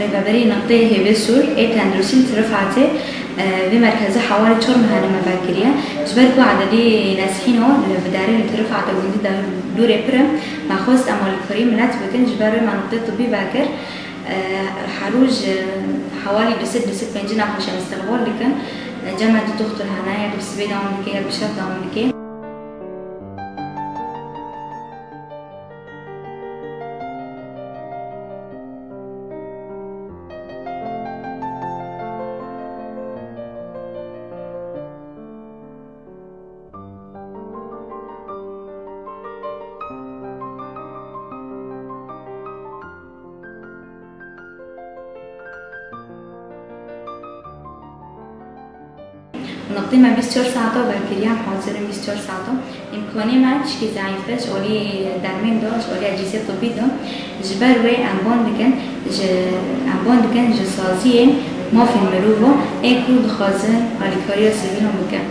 رهبری نقطه هیوی سور تندرستی رفعته في مركز حوالي 4 مهارة مباكرية جبركو عددي ناسحين هو لبداري لترفع تقولي ده دوري برم مخصوص أمال الكريم ملات بكن جبروا مع نقطة طبي باكر حروج حوالي دست بنجنا خوش مستقبل لكن جامعة دكتور هنايا بسبيل أمريكية بشرط أمريكية نقطة ما 24 ساعة باكريا حاضر 24 ساعة إمكانية ما تشكي ضعيفة أولي درمين داش أولي أجهزة طبية دا جبر وي أنبان دكان جسازية ما في المروفة كل خازن على كاريا سبيلهم بكن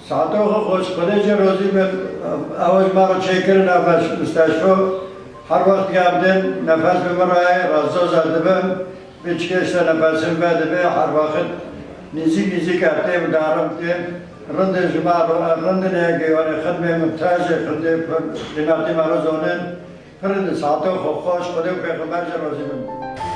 ساعتها خوش خودش روزی به آواز ما رو چک کردن نفس مستشفى هر وقت گردن نفس به من رای رازا زده بم بیچکش نفسم بده به هر وقت نیزی کرده و دارم که رند جماع رند نگیوان خدمه ممتاز خدمه جنابی مرا زونن فرد ساعتها خوش خودم پیغمبر روزی بم